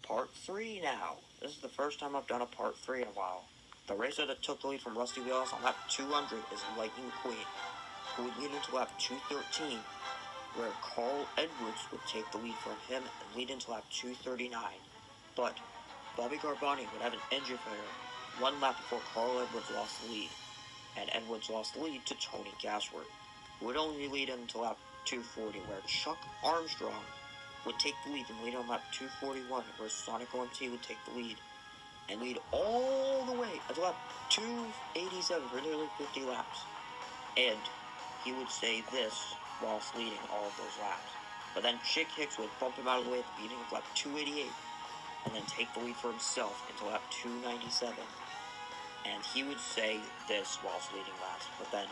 Part 3 now. This is the first time I've done a part 3 in a while. The racer that took the lead from Rusty Wheels on lap 200 is Lightning McQueen, who would lead into lap 213, where Carl Edwards would take the lead from him and lead into lap 239. But Bobby Garbani would have an engine failure one lap before Carl Edwards lost the lead, and Edwards lost the lead to Tony Gasworth, who would only lead him to lap 240, where Chuck Armstrong would take the lead and lead on lap 241, where Sonic OMT would take the lead and lead all the way until lap 287 for nearly 50 laps. And he would say this whilst leading all of those laps. But then Chick Hicks would bump him out of the way at the beginning of lap 288 and then take the lead for himself until lap 297. And he would say this whilst leading laps. But then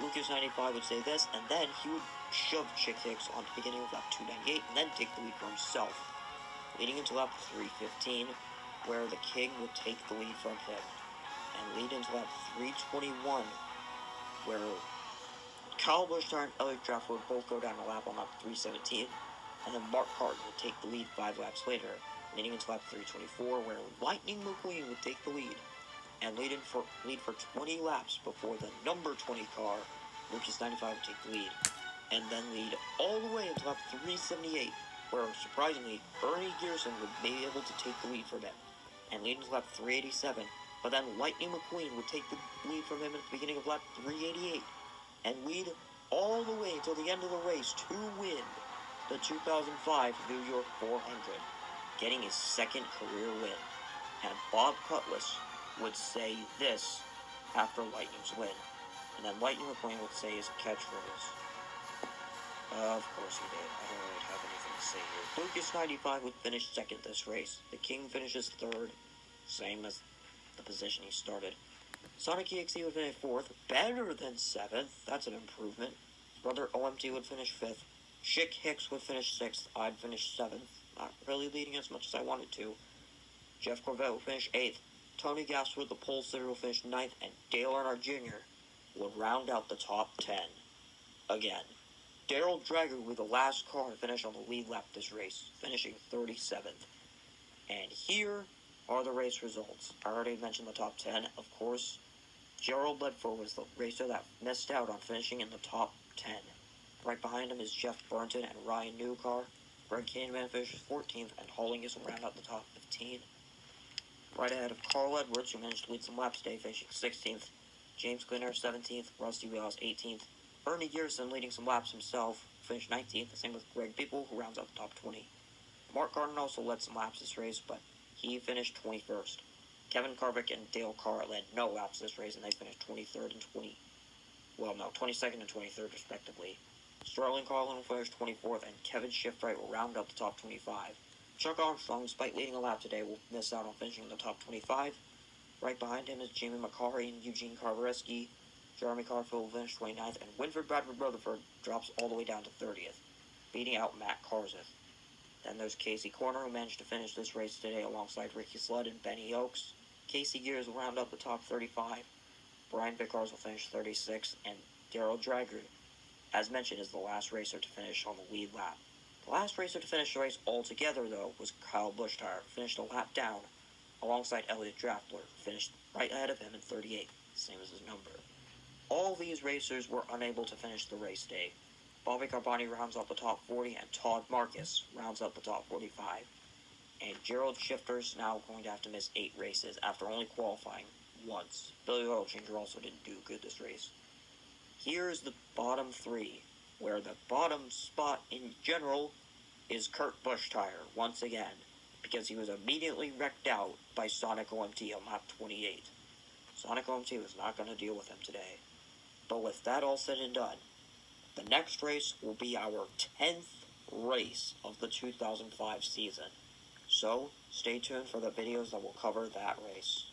Lucas95 would say this, and then he would shove Chick Hicks on the beginning of lap 298 and then take the lead for himself, leading into lap 315, where the King would take the lead from him, and lead into lap 321, where Kyle Busch and Elliott Draft would both go down a lap on lap 317, and then Mark Carton would take the lead 5 laps later, leading into lap 324, where Lightning McQueen would take the lead, and lead for 20 laps before the number 20 car, Lucas95, would take the lead, and then lead all the way until lap 378, where, surprisingly, Ernie Gearson would be able to take the lead from him, and lead into lap 387, but then Lightning McQueen would take the lead from him at the beginning of lap 388, and lead all the way until the end of the race to win the 2005 New York 400, getting his second career win. And Bob Cutlass would say this after Lightning's win, and then Lightning McQueen would say his catchphrase. Of course he did. I don't really have anything to say here. Lucas95 would finish second this race. The King finishes third, same as the position he started. Sonic EXE would finish fourth, better than seventh. That's an improvement. Brother OMT would finish fifth. Chick Hicks would finish sixth. I'd finish seventh. Not really leading as much as I wanted to. Jeff Corvette would finish eighth. Tony Gasworth, the pole sitter, would finish ninth, and Dale Earnhardt Jr. would round out the top 10 again. Daryl Drager with the last car to finish on the lead lap this race, finishing 37th. And here are the race results. I already mentioned the top 10, of course. Gerald Ledford was the racer that missed out on finishing in the top 10. Right behind him is Jeff Burnton and Ryan Newcar. Greg Candyman finishes 14th, and Hollingus will round out the top 15. Right ahead of Carl Edwards, who managed to lead some laps today, finishing 16th. James Glenner, 17th. Rusty Wheels, 18th. Ernie Gearson, leading some laps himself, finished 19th. The same with Greg People, who rounds out the top 20. Mark Gardner also led some laps this race, but he finished 21st. Kevin Carvick and Dale Carr led no laps this race, and they finished 23rd and 22nd and 23rd, respectively. Sterling Carlin will finish 24th, and Kevin Shiftwright will round out the top 25. Chuck Armstrong, despite leading a lap today, will miss out on finishing in the top 25. Right behind him is Jamie McCarry and Eugene Carvereski. Jeremy Carfield will finish 29th, and Winford Bradford Rutherford drops all the way down to 30th, beating out Matt Karseth. Then there's Casey Corner, who managed to finish this race today alongside Ricky Sludd and Benny Oaks. Casey Gears will round up the top 35. Brian Bickars will finish 36th, and Daryl Drager, as mentioned, is the last racer to finish on the lead lap. The last racer to finish the race altogether, though, was Kyle Busch, finished a lap down alongside Elliott Draftler, finished right ahead of him in 38th, same as his number. All these racers were unable to finish the race day. Bobby Carboni rounds up the top 40, and Todd Marcus rounds up the top 45. And Gerald Shifter's now going to have to miss 8 races after only qualifying once. Billy Oil Changer also didn't do good this race. Here's the bottom 3, where the bottom spot in general is Kurt Busch-Tire once again, because he was immediately wrecked out by Sonic OMT on lap 28. Sonic OMT was not going to deal with him today. But with that all said and done, the next race will be our 10th race of the 2005 season. So, stay tuned for the videos that will cover that race.